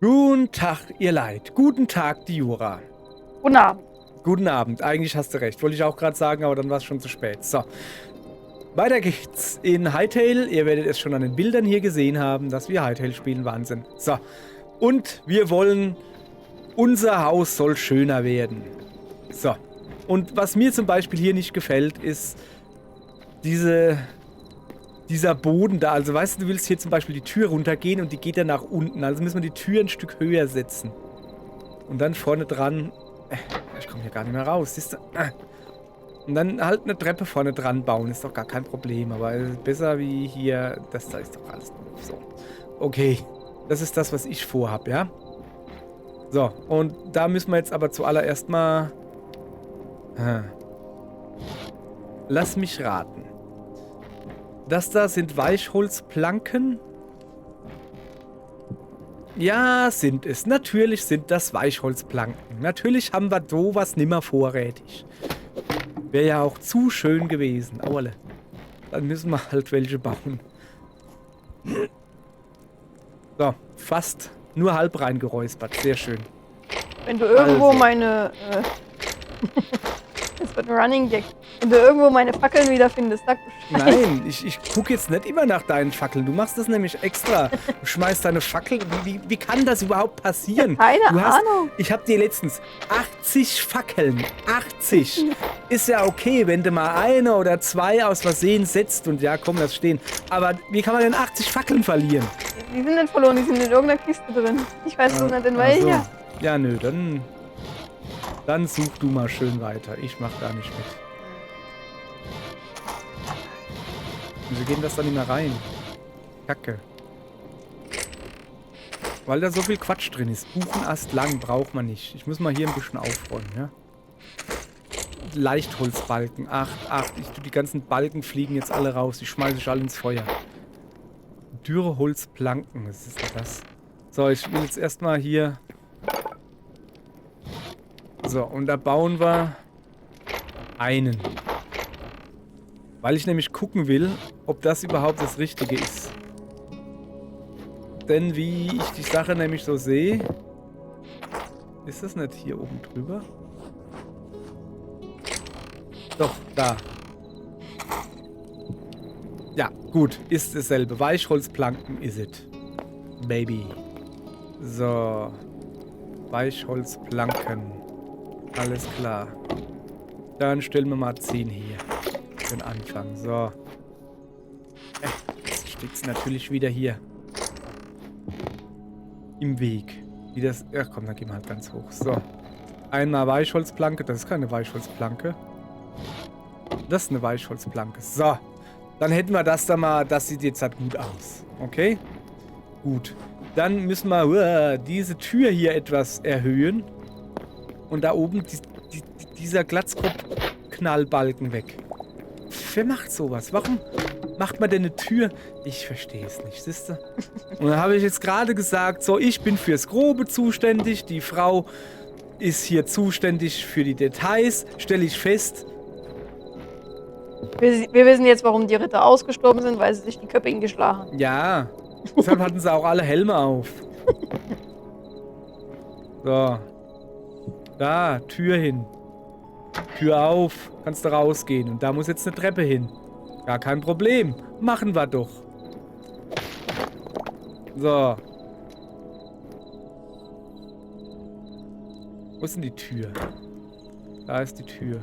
Guten Tag, ihr Leid. Guten Tag, die Jura. Guten Abend. Guten Abend. Eigentlich hast du recht. Wollte ich auch gerade sagen, aber dann war es schon zu spät. So. Weiter geht's in Hytale. Ihr werdet es schon an den Bildern hier gesehen haben, dass wir Hytale spielen. Wahnsinn. So. Und wir wollen... Unser Haus soll schöner werden. So. Und was mir zum Beispiel hier nicht gefällt, ist dieser Boden da. Also weißt du, du willst hier zum Beispiel die Tür runtergehen und die geht dann nach unten. Also müssen wir die Tür ein Stück höher setzen. Und dann vorne dran... Ich komme hier gar nicht mehr raus. Siehst du? Und dann halt eine Treppe vorne dran bauen. Ist doch gar kein Problem. Aber besser wie hier... Das da ist doch alles doof. So. Okay. Das ist das, was ich vorhab, ja? So. Und da müssen wir jetzt aber zuallererst mal... Lass mich raten. Das da sind Weichholzplanken. Ja, sind es. Natürlich sind das Weichholzplanken. Natürlich haben wir sowas nimmer vorrätig. Wäre ja auch zu schön gewesen. Auerle. Dann müssen wir halt welche bauen. So, fast nur halb reingeräuspert. Sehr schön. Wenn du irgendwo meine... das wird ein Running Gag. Wenn du irgendwo meine Fackeln wiederfindest, sag Bescheid. Nein, ich gucke jetzt nicht immer nach deinen Fackeln. Du machst das nämlich extra. Du schmeißt deine Fackel. Wie kann das überhaupt passieren? Keine Ahnung. Ich habe dir letztens 80 Fackeln. 80. Ist ja okay, wenn du mal eine oder zwei aus Versehen setzt und ja, komm, das stehen. Aber wie kann man denn 80 Fackeln verlieren? Die sind nicht verloren, die sind in irgendeiner Kiste drin. Ich weiß bloß nicht in welcher. So. Ja, nö, dann such du mal schön weiter. Ich mach da nicht mit. Wieso geht das da nicht mehr rein? Kacke. Weil da so viel Quatsch drin ist. Buchenast lang braucht man nicht. Ich muss mal hier ein bisschen aufräumen, ja? Leichtholzbalken. Ach. Die ganzen Balken fliegen jetzt alle raus. Die schmeiße ich alle ins Feuer. Dürre Holzplanken. Was ist denn das? So, ich will jetzt erstmal hier... So, und da bauen wir einen. Weil ich nämlich gucken will, ob das überhaupt das Richtige ist. Denn wie ich die Sache nämlich so sehe... Ist das nicht hier oben drüber? Doch, da. Ja, gut, ist dasselbe. Weichholzplanken is it. Baby. So. Weichholzplanken. Alles klar. Dann stellen wir mal 10 hier. Für den Anfang. So. Jetzt steht's natürlich wieder hier. Im Weg. Wie das... Ja, komm, dann gehen wir halt ganz hoch. So. Einmal Weichholzplanke. Das ist keine Weichholzplanke. Das ist eine Weichholzplanke. So. Dann hätten wir das da mal... Das sieht jetzt halt gut aus. Okay? Gut. Dann müssen wir diese Tür hier etwas erhöhen. Und da oben dieser Glatzkopf-Knallbalken weg. Wer macht sowas? Warum macht man denn eine Tür? Ich verstehe es nicht, siehst du? Und dann habe ich jetzt gerade gesagt, so, ich bin fürs Grobe zuständig. Die Frau ist hier zuständig für die Details. Stelle ich fest. Wir wissen jetzt, warum die Ritter ausgestorben sind, weil sie sich die Köpfe hingeschlagen haben. Ja, deshalb hatten sie auch alle Helme auf. So. Da, Tür hin. Tür auf, kannst du rausgehen. Und da muss jetzt eine Treppe hin. Gar kein Problem. Machen wir doch. So. Wo ist denn die Tür? Da ist die Tür.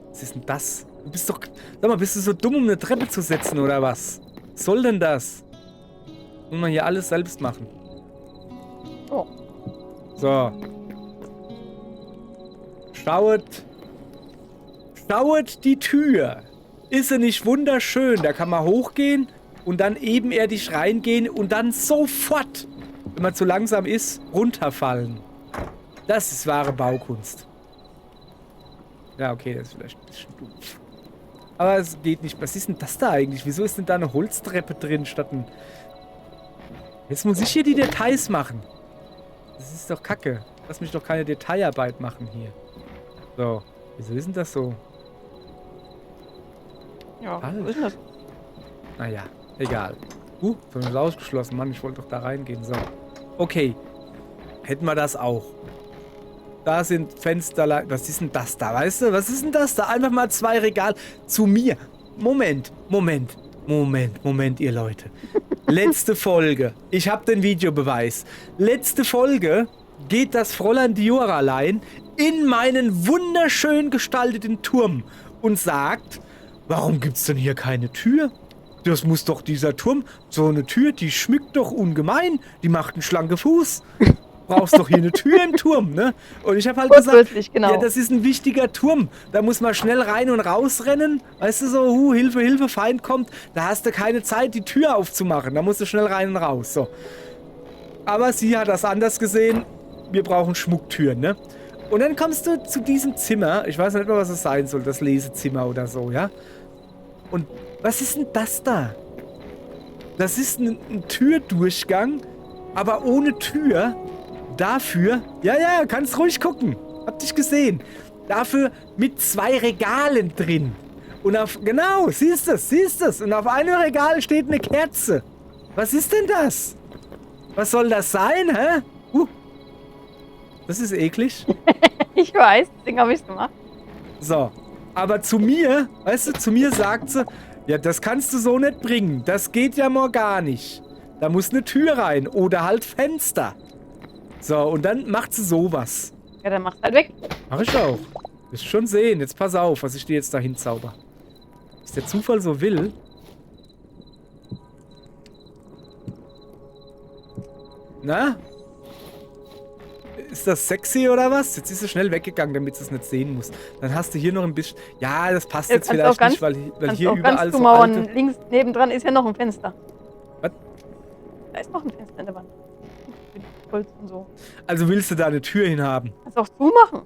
Was ist denn das? Du bist doch... Sag mal, bist du so dumm, um eine Treppe zu setzen, oder was? Was soll denn das? Muss man hier alles selbst machen. Oh. So. Schaut die Tür. Ist sie nicht wunderschön? Da kann man hochgehen und dann ebenerdig reingehen und dann sofort, wenn man zu langsam ist, runterfallen. Das ist wahre Baukunst. Ja, okay, das ist vielleicht ein bisschen doof. Aber es geht nicht. Was ist denn das da eigentlich? Wieso ist denn da eine Holztreppe drin statt ein... Jetzt muss ich hier die Details machen. Das ist doch kacke. Lass mich doch keine Detailarbeit machen hier. So, wieso ist denn das so? Ja, was ist denn das? Naja, egal. Das ist ausgeschlossen, Mann. Ich wollte doch da reingehen. So. Okay. hätten wir das auch. Da sind Fenster. Was ist denn das da, weißt du? Was ist denn das da? Einfach mal 2 Regal zu mir. Moment, ihr Leute. Letzte Folge. Ich habe den Videobeweis. Letzte Folge geht das Fräulein Dioralein in meinen wunderschön gestalteten Turm und sagt, warum gibt's denn hier keine Tür? Das muss doch dieser Turm, so eine Tür, die schmückt doch ungemein, die macht einen schlanken Fuß. Brauchst doch hier eine Tür im Turm, ne? Und ich habe halt gesagt, genau. ja, das ist ein wichtiger Turm. Da muss man schnell rein und raus rennen. Weißt du, so, Hilfe, Hilfe, Feind kommt. Da hast du keine Zeit, die Tür aufzumachen. Da musst du schnell rein und raus, so. Aber sie hat das anders gesehen. Wir brauchen Schmucktüren, ne? Und dann kommst du zu diesem Zimmer. Ich weiß nicht mehr, was es sein soll. Das Lesezimmer oder so, ja? Und was ist denn das da? Das ist ein Türdurchgang, aber ohne Tür. Dafür, ja, kannst ruhig gucken. Hab dich gesehen. Dafür mit 2 Regalen drin. Und genau, siehst du. Und auf einem Regal steht eine Kerze. Was ist denn das? Was soll das sein, hä? Das ist eklig. Ich weiß, deswegen habe ich es gemacht. So, aber zu mir, weißt du, zu mir sagt sie, ja, das kannst du so nicht bringen. Das geht ja mal gar nicht. Da muss eine Tür rein oder halt Fenster. So, und dann macht sie sowas. Ja, dann mach's halt weg. Mach ich auch. Wirst schon sehen. Jetzt pass auf, was ich dir jetzt dahin zauber. Ist der Zufall so will. Na? Ist das sexy oder was? Jetzt ist sie schnell weggegangen, damit sie es nicht sehen muss. Dann hast du hier noch ein bisschen... Ja, das passt jetzt vielleicht nicht, weil hier überall so alte... Links nebendran ist ja noch ein Fenster. Was? Da ist noch ein Fenster in der Wand. Mit Holz und so. Also willst du da eine Tür hin haben? Kannst auch zumachen.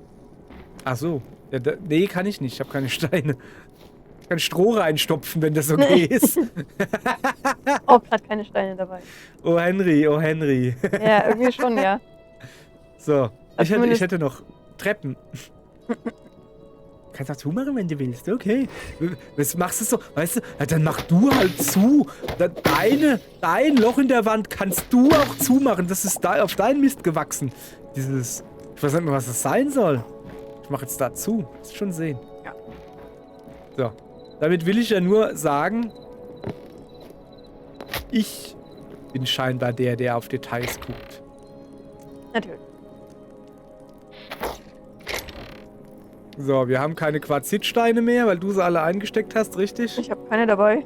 Ach so. Ja, nee, kann ich nicht. Ich habe keine Steine. Ich kann Stroh reinstopfen, wenn das okay ist. Auch gerade keine Steine dabei. Oh Henry, oh Henry. Ja, irgendwie schon, ja. So, ich hätte noch Treppen. Kannst auch zumachen, wenn du willst, okay. Was machst du so? Weißt du, ja, dann mach du halt zu. Dein Loch in der Wand kannst du auch zumachen. Das ist da auf dein Mist gewachsen. Ich weiß nicht mehr, was das sein soll. Ich mach jetzt da zu. Wirst schon sehen. Ja. So, damit will ich ja nur sagen, ich bin scheinbar der auf Details guckt. Natürlich. So, wir haben keine Quarzitsteine mehr, weil du sie alle eingesteckt hast, richtig? Ich habe keine dabei.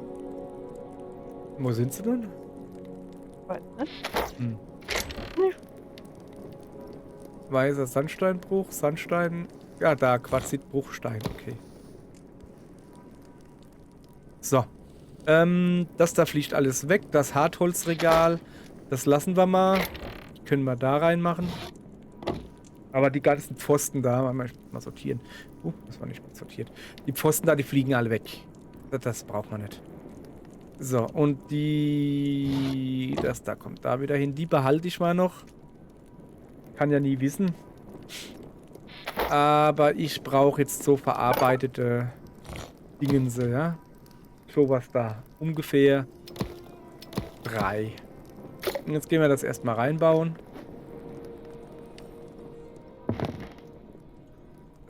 Wo sind sie denn? Weiß nicht. Weißer Sandsteinbruch, Sandstein... Ja, da, Quarzitbruchstein, okay. So. Das da fliegt alles weg. Das Hartholzregal, das lassen wir mal. Können wir da reinmachen. Aber die ganzen Pfosten da, mal sortieren. Das war nicht mal sortiert. Die Pfosten da, die fliegen alle weg. Das braucht man nicht. So, und das da kommt da wieder hin. Die behalte ich mal noch. Kann ja nie wissen. Aber ich brauche jetzt so verarbeitete Dingense, ja. Sowas da. Ungefähr 3. Und jetzt gehen wir das erstmal reinbauen.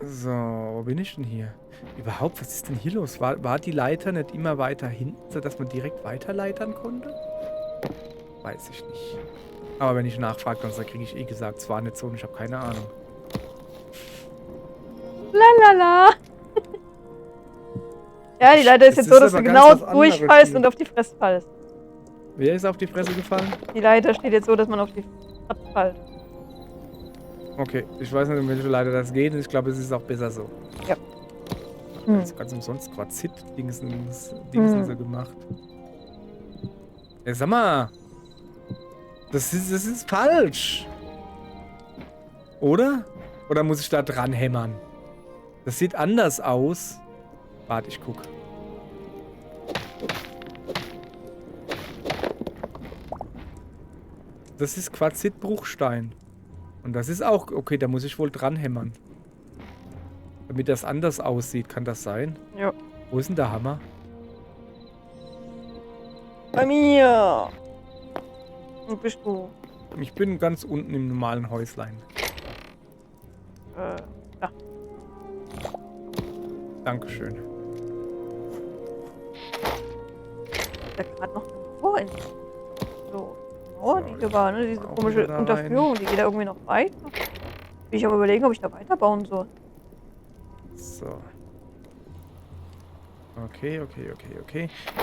So, wo bin ich denn hier? Überhaupt, was ist denn hier los? War die Leiter nicht immer weiter hinten, sodass man direkt weiterleitern konnte? Weiß ich nicht. Aber wenn ich nachfrage, dann kriege ich gesagt, es war nicht so und ich habe keine Ahnung. Lalala. Ja, die Leiter ist jetzt so, dass du genau durchfallst und auf die Fresse fallst. Wer ist auf die Fresse gefallen? Die Leiter steht jetzt so, dass man auf die Fresse fällt. Okay, ich weiß nicht, um welche Leiter das geht und ich glaube, es ist auch besser so. Ja. Ganz umsonst Quarzit-Dingsen so gemacht. Ja, sag mal. Das ist falsch. Oder? Oder muss ich da dran hämmern? Das sieht anders aus. Warte, ich guck. Das ist Quarzitbruchstein. Und das ist auch... Okay, da muss ich wohl dran hämmern. Damit das anders aussieht. Kann das sein? Ja. Wo ist denn der Hammer? Bei mir. Wo bist du? Ich bin ganz unten im normalen Häuslein. Ja. Dankeschön. Da gerade noch eine Mauer in so Mauer, die hier war, ne? Diese Auch komische wieder da rein. Unterführung, die geht da irgendwie noch weiter. Will ich aber überlegen, ob ich da weiterbauen soll. So. Okay.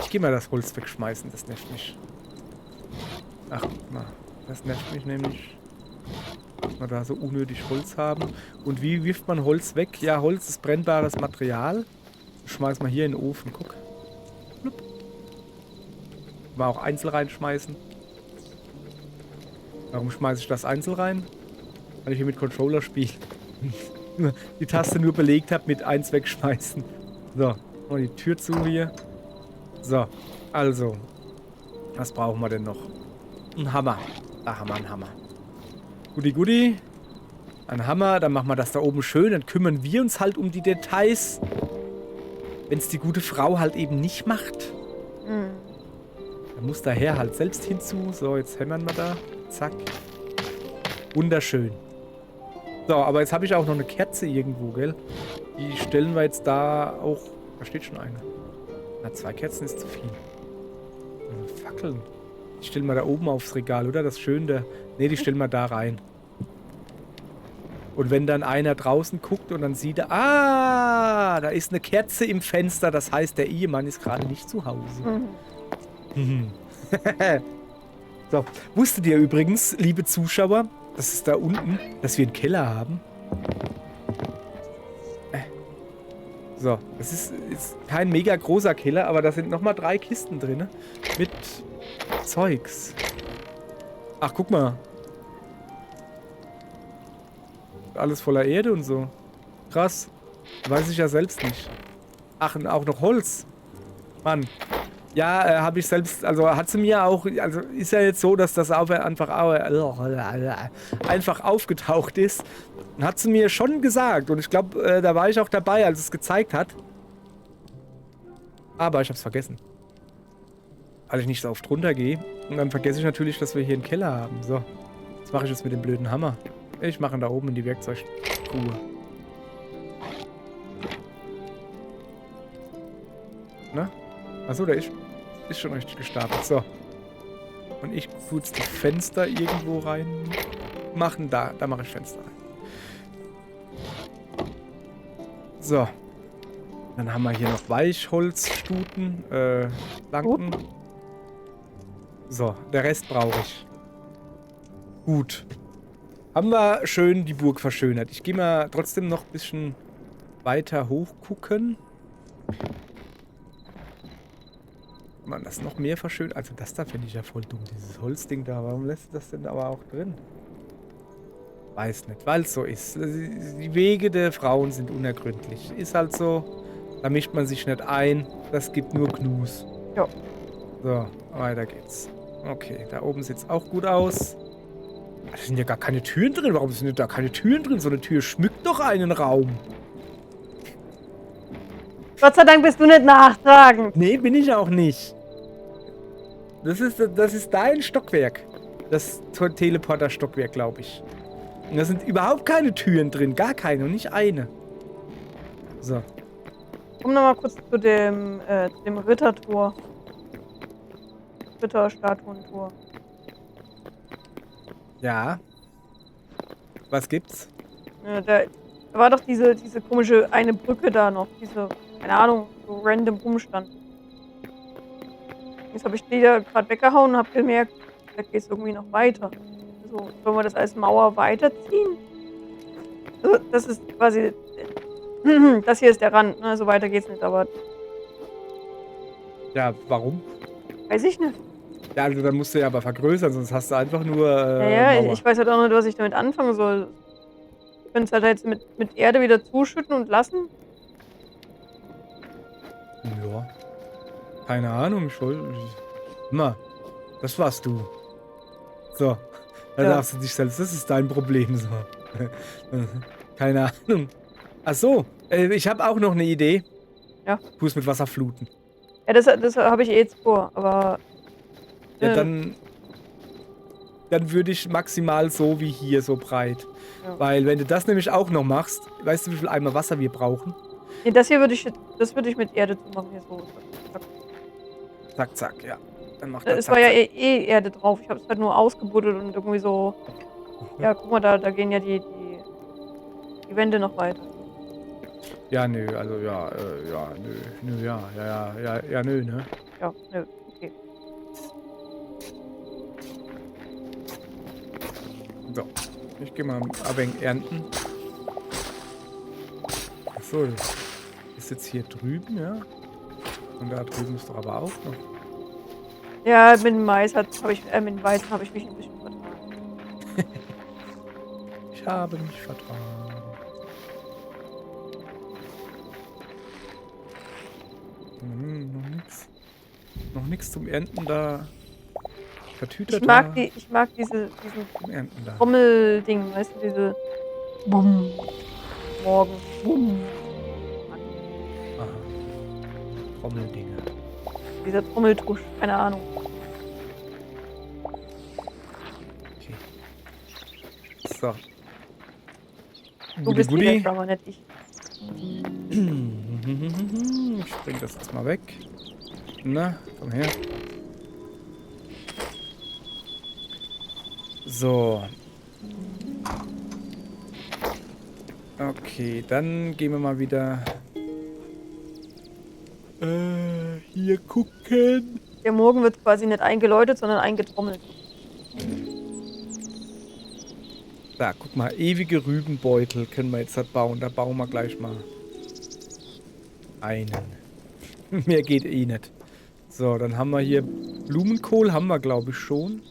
Ich gehe mal das Holz wegschmeißen, das nervt mich. Ach, guck mal. Das nervt mich nämlich, dass wir da so unnötig Holz haben. Und wie wirft man Holz weg? Ja, Holz ist brennbares Material. Das schmeißen wir hier in den Ofen, guck. Blub. Mal auch einzeln reinschmeißen. Warum schmeiße ich das einzeln rein? Weil ich hier mit Controller spiele. Die Taste nur belegt habe mit 1 wegschmeißen. So, mal die Tür zu hier. So, also. Was brauchen wir denn noch? Ein Hammer. Da haben wir einen Hammer. Guti. Ein Hammer, dann machen wir das da oben schön. Dann kümmern wir uns halt um die Details. Wenn es die gute Frau halt eben nicht macht. Dann muss der Herr halt selbst hinzu. So, jetzt hämmern wir da. Zack. Wunderschön. So, aber jetzt habe ich auch noch eine Kerze irgendwo, gell? Die stellen wir jetzt da auch... Da steht schon eine. Na, 2 Kerzen ist zu viel. Also Fackeln. Die stellen wir da oben aufs Regal, oder? Das Schöne. Ne, die stellen wir da rein. Und wenn dann einer draußen guckt und dann sieht er... Ah, da ist eine Kerze im Fenster. Das heißt, der Ehemann ist gerade nicht zu Hause. So, wusstet ihr übrigens, liebe Zuschauer, das ist da unten, dass wir einen Keller haben? So, das ist kein mega großer Keller, aber da sind nochmal 3 Kisten drin. Mit Zeugs. Ach, guck mal. Alles voller Erde und so. Krass. Weiß ich ja selbst nicht. Ach, und auch noch Holz. Mann. Ja, habe ich selbst, also hat sie mir auch, also ist ja jetzt so, dass das einfach aufgetaucht ist. Und hat sie mir schon gesagt. Und ich glaube, da war ich auch dabei, als es gezeigt hat. Aber ich habe es vergessen. Weil ich nicht so oft runtergehe. Und dann vergesse ich natürlich, dass wir hier einen Keller haben. So, was mache ich jetzt mit dem blöden Hammer? Ich mache ihn da oben in die Werkzeugtruhe. Na? Achso, der ist schon richtig gestartet. So. Und ich tue jetzt die Fenster irgendwo rein machen. Da mache ich Fenster rein. So. Dann haben wir hier noch Weichholzstuten, Planken. So, der Rest brauche ich. Gut. Haben wir schön die Burg verschönert. Ich gehe mal trotzdem noch ein bisschen weiter hoch gucken. Kann man das noch mehr verschönern? Also das da finde ich ja voll dumm, dieses Holzding da. Warum lässt das denn aber auch drin? Weiß nicht, weil es so ist. Die Wege der Frauen sind unergründlich. Ist halt so. Da mischt man sich nicht ein. Das gibt nur Knus. Ja. So, weiter geht's. Okay, da oben sieht es auch gut aus. Da sind ja gar keine Türen drin. Warum sind denn da keine Türen drin? So eine Tür schmückt doch einen Raum. Gott sei Dank bist du nicht nachtragend. Nee, bin ich auch nicht. Das ist dein Stockwerk. Das Teleporter-Stockwerk, glaube ich. Und da sind überhaupt keine Türen drin. Gar keine und nicht eine. So. Komm nochmal kurz zu dem Rittertor. Ritterstatuentor. Ja. Was gibt's? Da war doch diese komische eine Brücke da noch. Diese, keine Ahnung, so random rumstand. Jetzt habe ich die da gerade weggehauen und habe gemerkt, da geht es irgendwie noch weiter. Also, sollen wir das als Mauer weiterziehen? Also, das ist quasi... Das hier ist der Rand, ne? So weiter geht's nicht, aber... Ja, warum? Weiß ich nicht. Ja, also dann musst du ja aber vergrößern, sonst hast du einfach nur Ja, Mauer. ich weiß halt auch nicht, was ich damit anfangen soll. Ich könnte es halt jetzt mit Erde wieder zuschütten und lassen. Ja. Keine Ahnung, Immer. Das warst du. So. Da Ja. darfst du dich selbst. Das ist dein Problem. So. Keine Ahnung. Ach so. Ich habe auch noch eine Idee. Ja. Tu es mit Wasser fluten. Ja, das habe ich eh jetzt vor, aber... Ja, dann dann würde ich maximal so wie hier, so breit. Ja. Weil wenn du das nämlich auch noch machst, weißt du, wie viel Eimer Wasser wir brauchen? Nee, das hier würde ich mit Erde zumachen. Hier so. Zack. Zack, zack, ja. Dann macht er Es war zack, ja zack. eh Erde drauf. Ich habe es halt nur ausgebuddelt und irgendwie so. Ja, guck mal, da gehen ja die Wände noch weiter. Ja, nö, also ja, nö, ne? Ja, nö, okay. So, ich gehe mal ein wenig ernten. Achso, das ist jetzt hier drüben, ja? Und da drüben ist doch aber auch noch. Ja, mit dem mit dem Weizen habe ich mich ein bisschen vertragen. Ich habe mich vertragen. Noch nix. Noch nichts zum Ernten da. Vertüter da. Ich mag diesen Zum Ernten da. Trommelding, weißt du, diese Bumm. Morgen. Bumm. Aha. Trommeldinge. Dieser Trommeltusch, keine Ahnung. Okay. So. Du bist hier der Drummer, nicht ich. Ich bring das jetzt mal weg. Na, komm her. So. Okay, dann gehen wir mal wieder hier gucken. Der Morgen wird quasi nicht eingeläutet, sondern eingetrommelt. Da, guck mal, ewige Rübenbeutel können wir jetzt halt bauen. Da bauen wir gleich mal einen. Mehr geht eh nicht. So, dann haben wir hier Blumenkohl, haben wir glaube ich schon.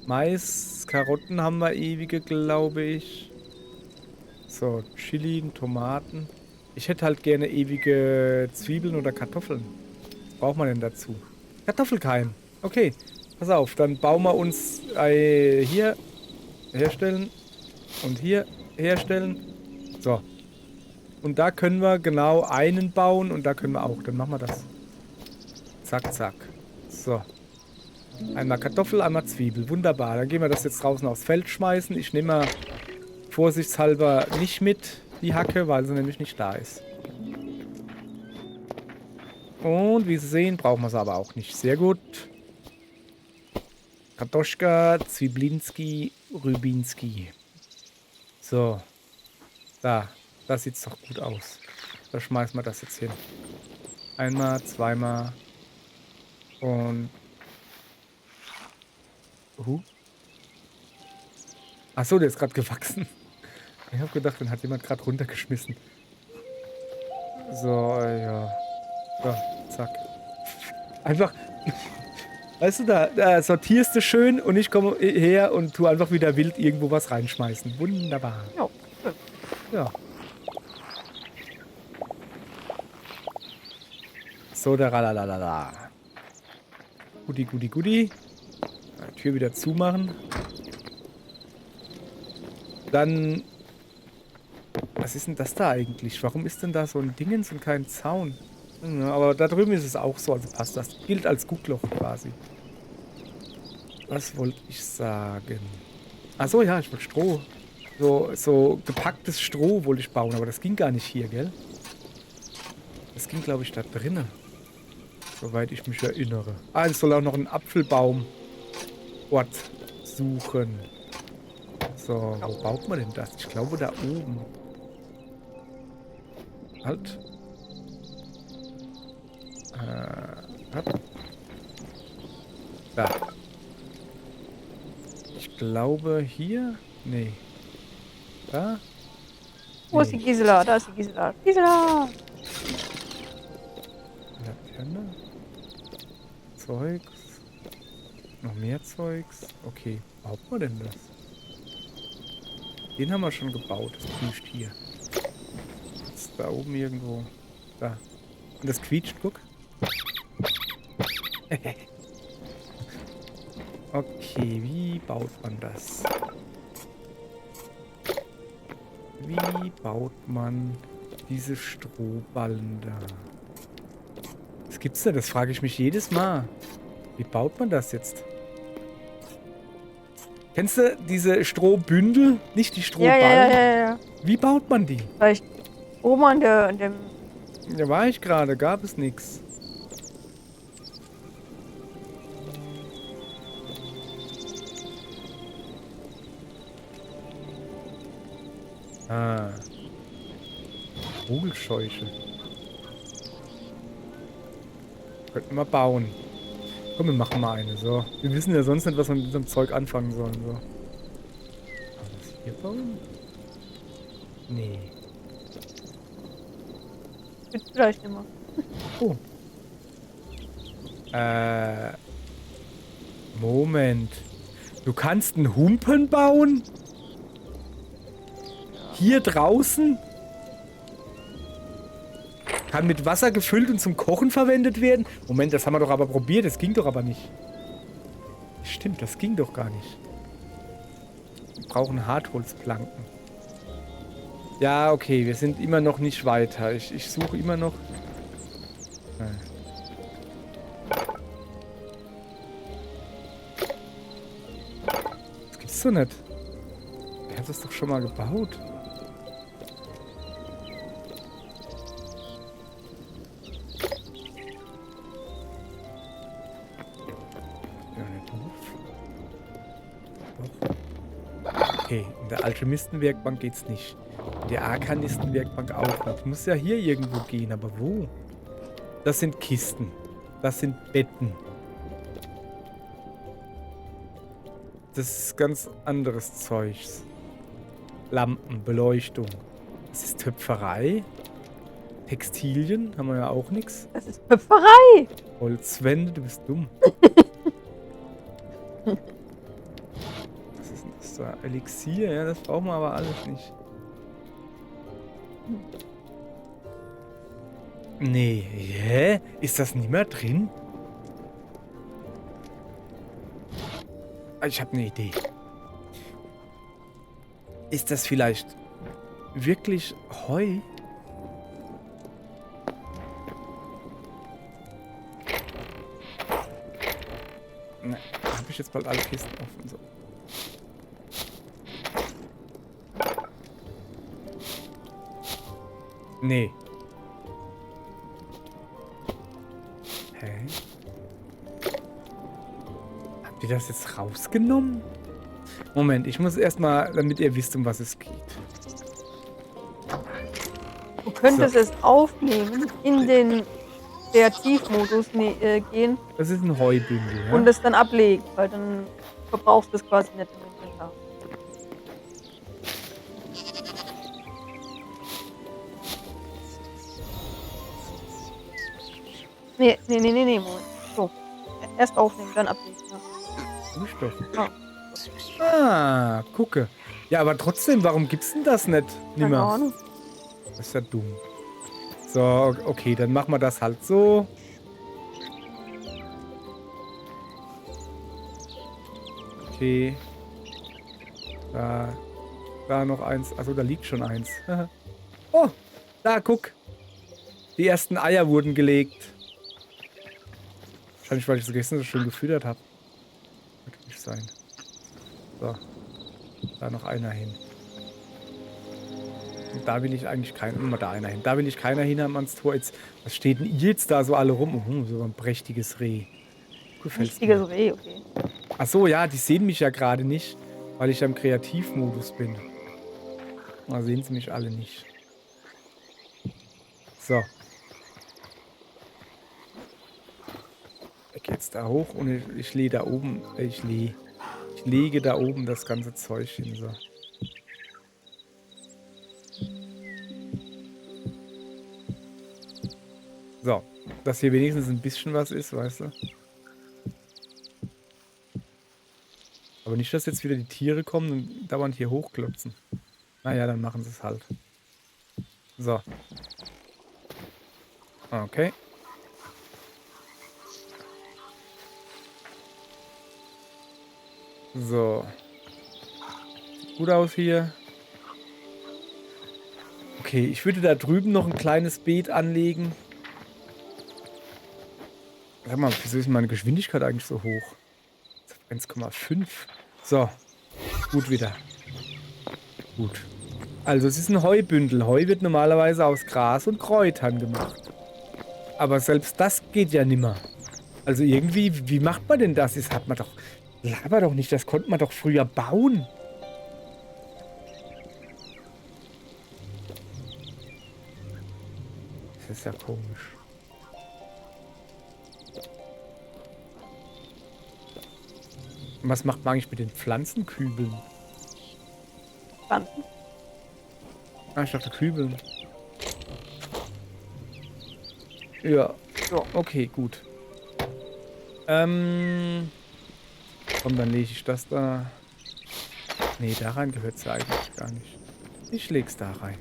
Mais, Karotten haben wir ewige, glaube ich. So, Chili, Tomaten. Ich hätte halt gerne ewige Zwiebeln oder Kartoffeln. Was braucht man denn dazu? Kartoffelkeim. Okay, pass auf, dann bauen wir uns hier herstellen und hier herstellen. So. Und da können wir genau einen bauen und da können wir auch. Dann machen wir das. Zack, zack. So. Einmal Kartoffel, einmal Zwiebel. Wunderbar. Dann gehen wir das jetzt draußen aufs Feld schmeißen. Ich nehme mal vorsichtshalber nicht mit, die Hacke, weil sie nämlich nicht da ist. Und wie Sie sehen, brauchen wir sie aber auch nicht. Sehr gut. Kartoschka, Zwieblinski, Rübinski. So. Da. Das sieht doch gut aus. Da schmeißen wir das jetzt hin. Einmal, zweimal. Und... Achso, der ist gerade gewachsen. Ich habe gedacht, den hat jemand gerade runtergeschmissen. So, ja. So, zack. Einfach... Weißt du, da sortierst du schön und ich komme her und tu einfach wieder wild irgendwo was reinschmeißen. Wunderbar. Ja, schön. Ja. So, der Ralalala. Gudi, gudi, gudi. Tür wieder zumachen. Dann... Was ist denn das da eigentlich? Warum ist denn da so ein Dingens und kein Zaun? Ja, aber da drüben ist es auch so, also passt das. Gilt als Guckloch quasi. Was wollte ich sagen? Achso, ja, ich wollte Stroh. So gepacktes Stroh wollte ich bauen, aber das ging gar nicht hier, gell? Das ging, glaube ich, da drinnen. Soweit ich mich erinnere. Ah, ich soll auch noch einen Apfelbaum Ort suchen. So, wo baut man denn das? Ich glaube da oben. Halt. Halt. Da. Ich glaube hier. Nee. Da? Wo ist die Gisela? Da ist die Gisela. Gisela! Laterne. Zeugs. Noch mehr Zeugs. Okay. Wo baut man denn das? Den haben wir schon gebaut. Das quietscht hier. Ist da oben irgendwo. Da. Und das quietscht, guck. Okay, wie baut man das? Wie baut man diese Strohballen da? Was gibt's denn? Das frage ich mich jedes Mal. Wie baut man das jetzt? Kennst du diese Strohbündel? Nicht die Ja, Strohballen? ja, ja, ja, ja. Wie baut man die? Vielleicht oben an dem. Da war ich gerade, gab es nichts. Ah. Vogelscheuche. Könnten wir bauen. Komm, wir machen mal eine. So. Wir wissen ja sonst nicht, was wir mit diesem Zeug anfangen sollen. So. Kann man das hier bauen? Nee. Wird vielleicht nicht mehr. Oh. Moment. Du kannst einen Humpen bauen? Hier draußen? Kann mit Wasser gefüllt und zum Kochen verwendet werden? Moment, das haben wir doch aber probiert. Das ging doch aber nicht. Stimmt, das ging doch gar nicht. Wir brauchen Hartholzplanken. Ja, okay, wir sind immer noch nicht weiter. Ich suche immer noch... Das gibt's doch nicht. Ich hab das doch schon mal gebaut. Ja, nicht doof. Doch. Okay, in der Alchemistenwerkbank geht's nicht. In der Arkanistenwerkbank auch nicht. Muss ja hier irgendwo gehen, aber wo? Das sind Kisten. Das sind Betten. Das ist ganz anderes Zeugs. Lampen, Beleuchtung. Das ist Töpferei. Textilien haben wir ja auch nichts. Das ist Töpferei. Holzwände, du bist dumm. Was ist denn das da? Elixier, ja, das brauchen wir aber alles nicht. Nee, hä? Ist das nicht mehr drin? Ich habe eine Idee. Ist das vielleicht wirklich Heu? Ne, da habe ich jetzt bald alle Kisten offen. So. Nee. Hä? Habt ihr das jetzt rausgenommen? Moment, ich muss erstmal, damit ihr wisst, um was es geht. Du könntest es aufnehmen, in den Kreativmodus gehen Das ist ein Heubündel, ja? und es dann ablegen, weil dann verbrauchst du es quasi nicht im Inventar. Nee, Moment. So. Erst aufnehmen, dann ablegen. Ja. Rohstoff. Ja. Ah, gucke. Ja, aber trotzdem, warum gibt's denn das nicht? Keine Nimmer. Ahnung. Das ist ja dumm. So, okay, dann machen wir das halt so. Okay. Da noch eins. Also da liegt schon eins. Oh, da, guck. Die ersten Eier wurden gelegt. Wahrscheinlich, weil ich es gestern so schön gefüttert habe. Könnte nicht sein. So. Da noch einer hin. Und da will ich eigentlich keinen. Immer da einer hin. Da will ich keiner hin haben ans Tor. Jetzt, was steht denn jetzt da so alle rum? Oh, so ein prächtiges Reh. Gefällt's mir. Richtiges Reh, okay. Ach so, ja, die sehen mich ja gerade nicht, weil ich ja im Kreativmodus bin. Da sehen sie mich alle nicht. So. Ich gehe jetzt da hoch und ich lege da oben, ich lege da oben das ganze Zeug hin. So. So, dass hier wenigstens ein bisschen was ist, weißt du? Aber nicht, dass jetzt wieder die Tiere kommen und dauernd hier hochklotzen. Naja, dann machen sie es halt. So. Okay. So. Sieht gut aus hier. Okay, ich würde da drüben noch ein kleines Beet anlegen. Sag mal, wieso ist meine Geschwindigkeit eigentlich so hoch? 1,5. So. Gut wieder. Gut. Also es ist ein Heubündel. Heu wird normalerweise aus Gras und Kräutern gemacht. Aber selbst das geht ja nimmer. Also irgendwie, wie macht man denn das? Das hat man doch... Laber doch nicht, das konnte man doch früher bauen. Das ist ja komisch. Und was macht man eigentlich mit den Pflanzenkübeln? Pflanzen. Ah, ich dachte Kübeln. Ja. Ja. Okay, gut. Komm, dann lege ich das da. Nee, da rein gehört es eigentlich gar nicht. Ich leg's da rein.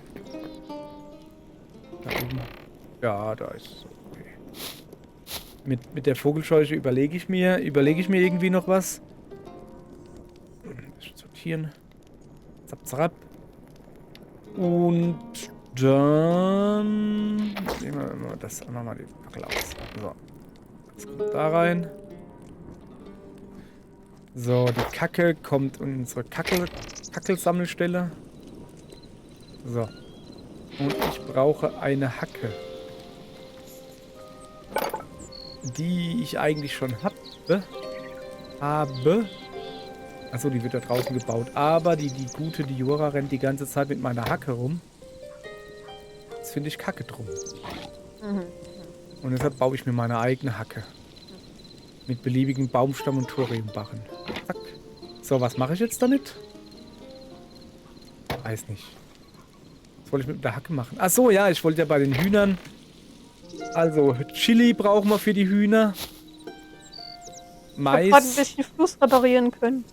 Da oben. Ja, da ist es okay. Mit der Vogelscheuche überlege ich mir irgendwie noch was. Sortieren. Zap, zap. Und dann nehmen wir mal das auch nochmal die Fackel aus. So. Das kommt da rein. So, die Kacke kommt in unsere Kackelsammelstelle. So. Und ich brauche eine Hacke. Die ich eigentlich schon habe. Achso, die wird da draußen gebaut. Aber die gute, die Jura rennt die ganze Zeit mit meiner Hacke rum. Jetzt finde ich Kacke drum. Und deshalb baue ich mir meine eigene Hacke. Mit beliebigen Baumstamm und Thoriumbarren. Zack. So, was mache ich jetzt damit? Weiß nicht. Was wollte ich mit der Hacke machen? Achso, ja, ich wollte ja bei den Hühnern... Also, Chili brauchen wir für die Hühner. Mais. Ich hab grad ein bisschen Fluss reparieren können.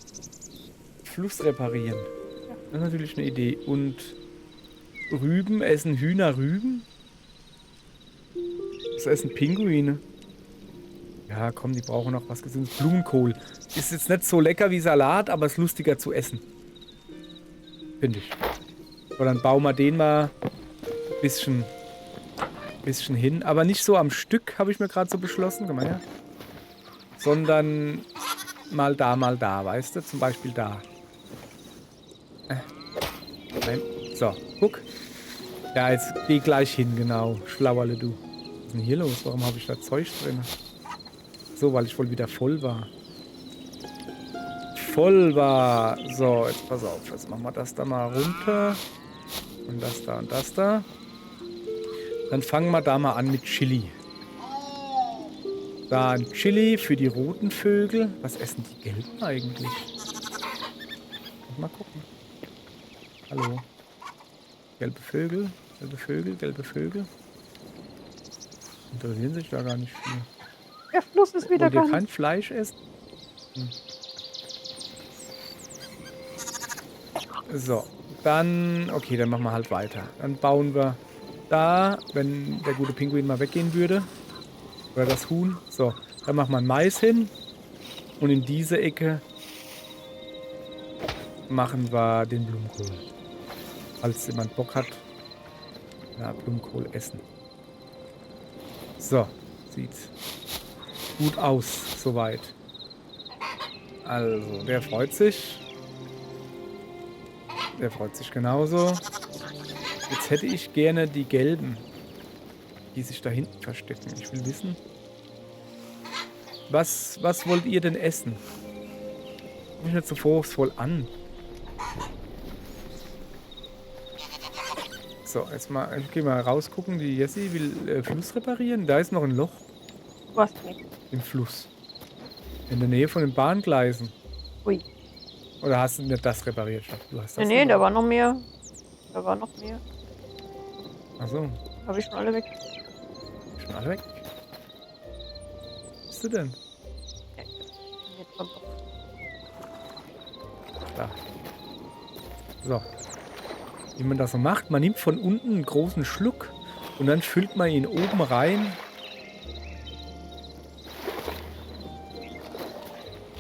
Fluss reparieren. Das ist natürlich eine Idee. Und Rüben, essen Hühner Rüben? Das essen Pinguine. Ja, komm, die brauchen noch was Gesundes. Blumenkohl. Ist jetzt nicht so lecker wie Salat, aber ist lustiger zu essen. Finde ich. So, dann bauen wir den mal ein bisschen hin. Aber nicht so am Stück, habe ich mir gerade so beschlossen. Komm mal her. Sondern mal da, weißt du? Zum Beispiel da. Nein. So, guck. Ja, jetzt geh gleich hin, genau. Schlauerle du. Was ist denn hier los? Warum habe ich da Zeug drin? So, weil ich wohl wieder voll war. So, jetzt pass auf. Jetzt machen wir das da mal runter. Und das da und das da. Dann fangen wir da mal an mit Chili. Da ein Chili für die roten Vögel. Was essen die Gelben eigentlich? Mal gucken. Hallo. Gelbe Vögel. Interessieren sich da gar nicht viel. Der Fluss ist wieder Wollt ihr ganz... kein Fleisch essen? So, dann... Okay, dann machen wir halt weiter. Dann bauen wir da, wenn der gute Pinguin mal weggehen würde. Oder das Huhn. So, dann machen wir ein Mais hin. Und in diese Ecke machen wir den Blumenkohl. Falls jemand Bock hat, na, Blumenkohl essen. So, sieht gut aus, soweit. Also, der freut sich. Der freut sich genauso. Jetzt hätte ich gerne die gelben, die sich da hinten verstecken. Ich will wissen, was wollt ihr denn essen? Komm ich nicht so vorwurfsvoll an. So, jetzt mal, geh mal rausgucken. Die Jessie will Fluss reparieren. Da ist noch ein Loch Was nicht? im Fluss. In der Nähe von den Bahngleisen. Ui. Oder hast du nicht das repariert? Du hast das Nee, da war noch mehr. Da war noch mehr. Achso, Habe ich schon alle weg. schon alle weg. Was bist du denn? Jetzt kommt noch. Da. So. Wie man das so macht, man nimmt von unten einen großen Schluck und dann füllt man ihn oben rein.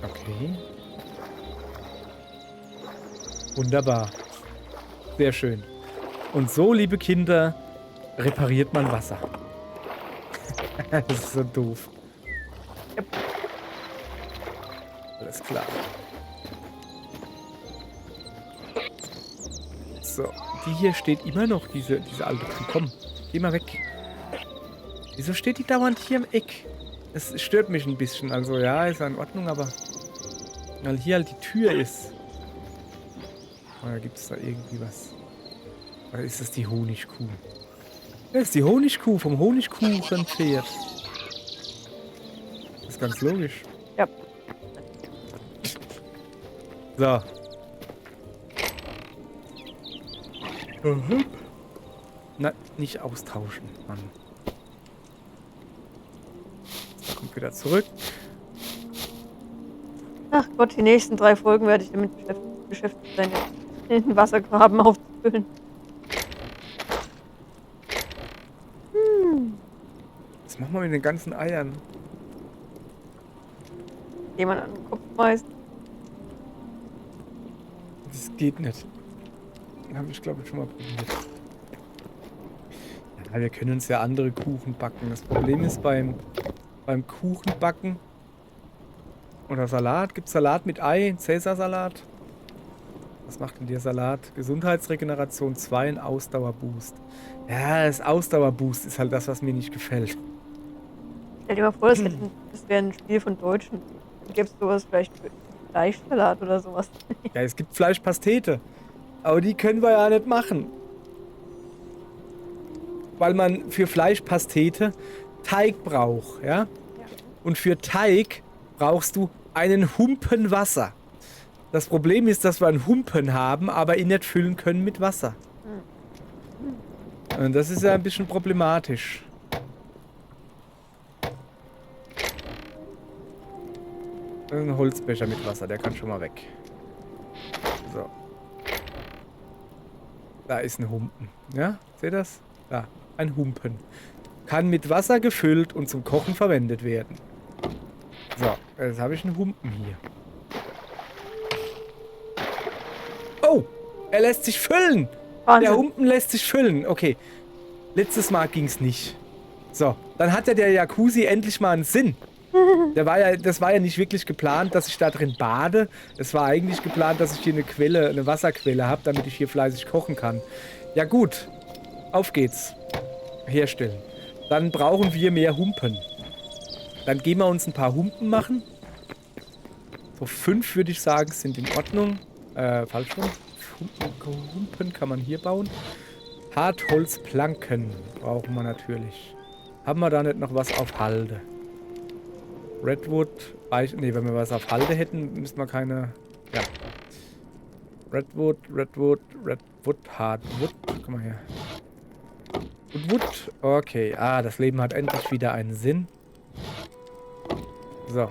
Okay. Wunderbar. Sehr schön. Und so, liebe Kinder, repariert man Wasser. Das ist so doof. Alles klar. So, die hier steht immer noch, diese alte Kuh. Komm, geh mal weg. Wieso steht die dauernd hier im Eck? Es stört mich ein bisschen. Also ja, ist ja in Ordnung, aber weil hier halt die Tür ist. Oder gibt es da irgendwie was? Oder ist das die Honigkuh? Das ist die Honigkuh vom Honigkuchenpferd. Das ist ganz logisch. Ja. So. Na, nicht austauschen, Mann. So, kommt wieder zurück. Ach Gott, die nächsten 3 Folgen werde ich damit beschäftigt sein, jetzt den Wassergraben aufzufüllen. Was machen wir mit den ganzen Eiern? Jemand an den Kopf schmeißt. Das geht nicht. Habe ich, glaube ich, schon mal probiert. Ja, wir können uns ja andere Kuchen backen. Das Problem ist beim Kuchenbacken oder Salat. Gibt es Salat mit Ei? Cäsarsalat? Was macht denn der Salat? Gesundheitsregeneration 2 und Ausdauerboost. Ja, das Ausdauerboost ist halt das, was mir nicht gefällt. Stell dir mal vor, das wäre ein Spiel von Deutschen. Gäbe es sowas vielleicht für Fleischsalat oder sowas. Ja, es gibt Fleischpastete. Aber die können wir ja nicht machen. Weil man für Fleischpastete Teig braucht, ja? Und für Teig brauchst du einen Humpen Wasser. Das Problem ist, dass wir einen Humpen haben, aber ihn nicht füllen können mit Wasser. Und das ist ja ein bisschen problematisch. Das ist ein Holzbecher mit Wasser, der kann schon mal weg. So. Da ist ein Humpen. Ja, seht ihr das? Da, ein Humpen. Kann mit Wasser gefüllt und zum Kochen verwendet werden. So, jetzt habe ich einen Humpen hier. Oh, er lässt sich füllen. Wahnsinn. Der Humpen lässt sich füllen. Okay, letztes Mal ging es nicht. So, dann hat ja der Jacuzzi endlich mal einen Sinn. Das war ja nicht wirklich geplant, dass ich da drin bade. Es war eigentlich geplant, dass ich hier eine Wasserquelle habe, damit ich hier fleißig kochen kann. Ja gut, auf geht's. Herstellen. Dann brauchen wir mehr Humpen. Dann gehen wir uns ein paar Humpen machen. So 5 würde ich sagen, sind in Ordnung. Falsch rum. Humpen kann man hier bauen. Hartholzplanken brauchen wir natürlich. Haben wir da nicht noch was auf Halde? Redwood, ne, wenn wir was auf Halde hätten, müssten wir keine, ja. Redwood, Hardwood, guck mal her. Wood, okay, das Leben hat endlich wieder einen Sinn. So.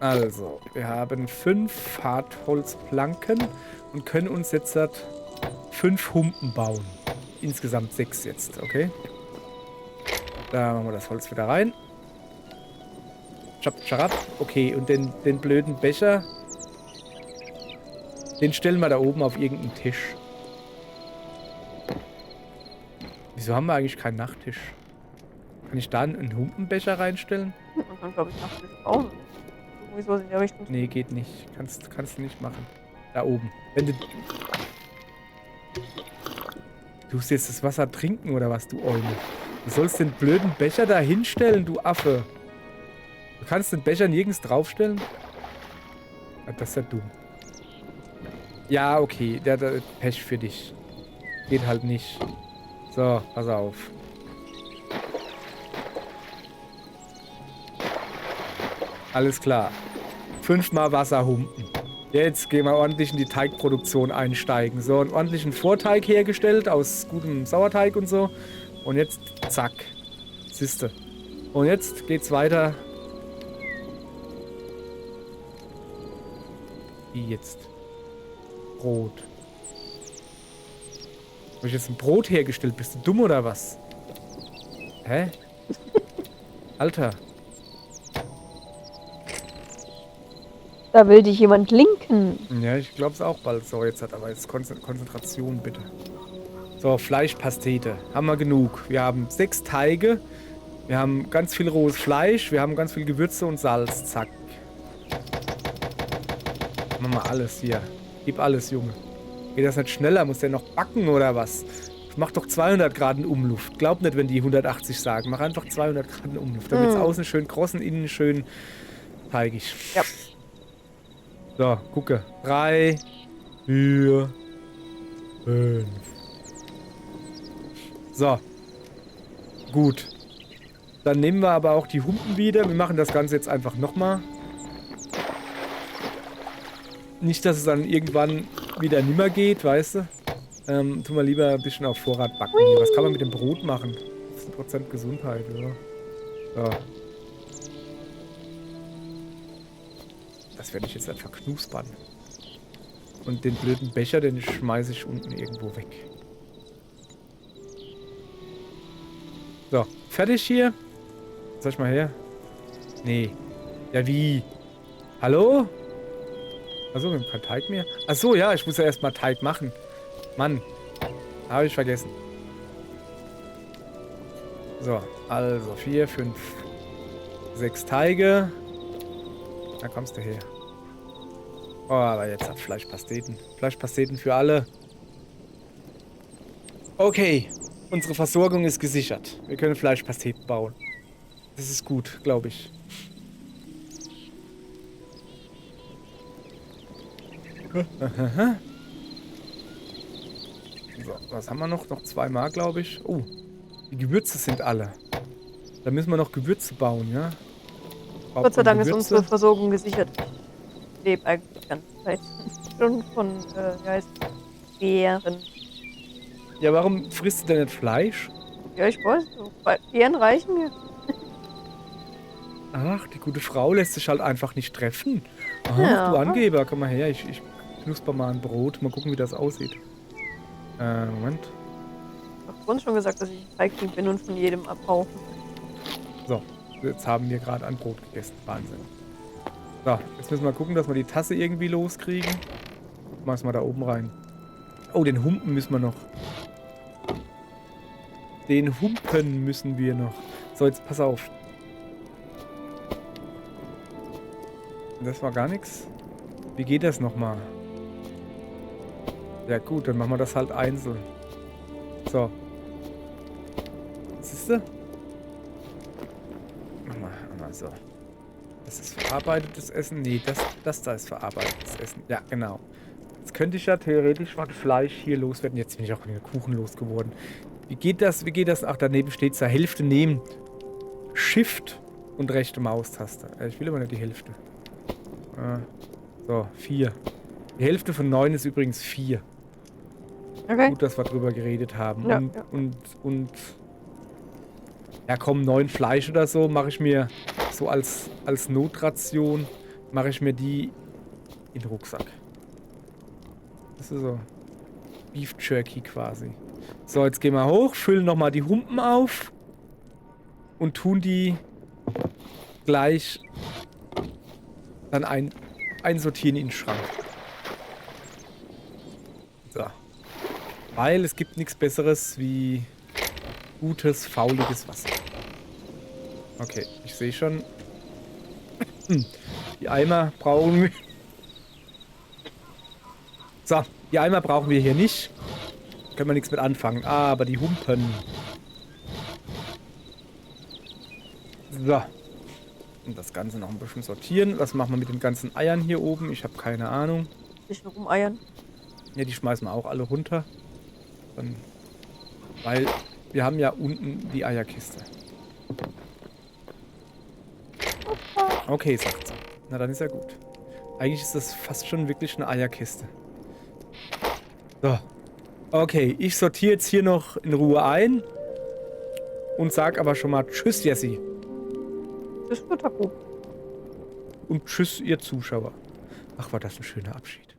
Also, wir haben 5 Hartholzplanken und können uns jetzt 5 Humpen bauen. Insgesamt 6 jetzt, okay? Da machen wir das Holz wieder rein. Schab. Okay, und den blöden Becher, den stellen wir da oben auf irgendeinen Tisch. Wieso haben wir eigentlich keinen Nachttisch? Kann ich da einen Humpenbecher reinstellen? Man kann, glaube ich, Nachttisch bauen. Irgendwie so in der Richtung. Nee, geht nicht. Kannst du nicht machen. Da oben. Wenn du... Du musst jetzt das Wasser trinken oder was, du Eule? Du sollst den blöden Becher da hinstellen, du Affe. Du kannst den Becher nirgends draufstellen? Das ist ja dumm. Ja, okay. Der hat Pech für dich. Geht halt nicht. So, pass auf. Alles klar. 5-mal Wasserhumpen. Jetzt gehen wir ordentlich in die Teigproduktion einsteigen. So, einen ordentlichen Vorteig hergestellt aus gutem Sauerteig und so. Und jetzt, zack. Siehste. Und jetzt geht's weiter. Wie jetzt? Brot. Habe ich jetzt ein Brot hergestellt? Bist du dumm oder was? Hä? Alter. Da will dich jemand linken. Ja, ich glaube es auch bald. So, jetzt hat aber jetzt Konzentration, bitte. So, Fleischpastete. Haben wir genug. Wir haben 6 Teige. Wir haben ganz viel rohes Fleisch. Wir haben ganz viel Gewürze und Salz. Zack. Machen wir alles hier. Gib alles, Junge. Geht das nicht schneller? Muss der noch backen oder was? Mach doch 200 Grad in Umluft. Glaub nicht, wenn die 180 sagen. Mach einfach 200 Grad in Umluft. Damit es außen schön kross und innen schön teigig. Ja. So, gucke. 3, 4, 5. So. Gut. Dann nehmen wir aber auch die Humpen wieder. Wir machen das Ganze jetzt einfach nochmal. Nicht, dass es dann irgendwann wieder nimmer geht, weißt du? Tun wir lieber ein bisschen auf Vorrat backen hier. Was kann man mit dem Brot machen? 15% Gesundheit, ja. So. Das werde ich jetzt einfach knuspern. Und den blöden Becher, den schmeiße ich unten irgendwo weg. So, fertig hier. Soll ich mal her? Nee. Ja, wie? Hallo? Achso, wir haben keinen Teig mehr. Achso, ja, ich muss ja erstmal Teig machen. Mann. Habe ich vergessen. So, also 4, 5, 6 Teige. Da kommst du her. Oh, aber jetzt hat Fleischpasteten. Fleischpasteten für alle. Okay. Unsere Versorgung ist gesichert. Wir können Fleischpasteten bauen. Das ist gut, glaube ich. So, was haben wir noch? Noch 2 Mal, glaube ich. Oh, die Gewürze sind alle. Da müssen wir noch Gewürze bauen, ja? Gott sei Dank ist unsere Versorgung gesichert. Ich lebe eigentlich die ganze Zeit schon von, wie heißt Beeren. Ja, warum frisst du denn nicht Fleisch? Ja, ich weiß. Beeren reichen mir. Ach, die gute Frau lässt sich halt einfach nicht treffen. Ach, Ja. du Angeber, komm mal her. Ich knusper mal ein Brot. Mal gucken, wie das aussieht. Moment. Ich habe vorhin schon gesagt, dass ich ein Feigling bin und von jedem abhauche. So, jetzt haben wir gerade ein Brot gegessen. Wahnsinn. So, jetzt müssen wir gucken, dass wir die Tasse irgendwie loskriegen. Mach's mal da oben rein. Oh, den Humpen müssen wir noch. Den Humpen müssen wir noch. So, jetzt pass auf. Das war gar nichts. Wie geht das nochmal? Ja gut, dann machen wir das halt einzeln. So. Siehst du? Mal so. Das ist verarbeitetes Essen. Nee, das da ist verarbeitetes Essen. Ja, genau. Jetzt könnte ich ja theoretisch mal Fleisch hier loswerden. Jetzt bin ich auch wieder Kuchen losgeworden. Wie geht das? Wie geht das? Ach, daneben steht es da. Hälfte nehmen. Shift und rechte Maustaste. Ich will aber nicht die Hälfte. So, 4. Die Hälfte von 9 ist übrigens 4. Okay. Gut, dass wir drüber geredet haben. Ja, Und ja komm, 9 Fleisch oder so mache ich mir so als Notration, mache ich mir die in den Rucksack. Das ist so Beef Jerky quasi. So, jetzt gehen wir hoch, füllen nochmal die Humpen auf und tun die gleich dann einsortieren in den Schrank. So. Weil es gibt nichts Besseres wie gutes, fauliges Wasser. Okay, ich sehe schon. Die Eimer brauchen wir. So, die Eimer brauchen wir hier nicht. Können wir nichts mit anfangen. Aber die Humpen. So. Und das Ganze noch ein bisschen sortieren. Was machen wir mit den ganzen Eiern hier oben? Ich habe keine Ahnung. Nicht nur rumeiern. Ja, die schmeißen wir auch alle runter. Dann, weil wir haben ja unten die Eierkiste. Okay, sagt sie. Na, dann ist ja gut. Eigentlich ist das fast schon wirklich eine Eierkiste. So. Okay, ich sortiere jetzt hier noch in Ruhe ein. Und sag aber schon mal Tschüss, Jessie. Das wird Taco. Und Tschüss, ihr Zuschauer. Ach, war das ein schöner Abschied.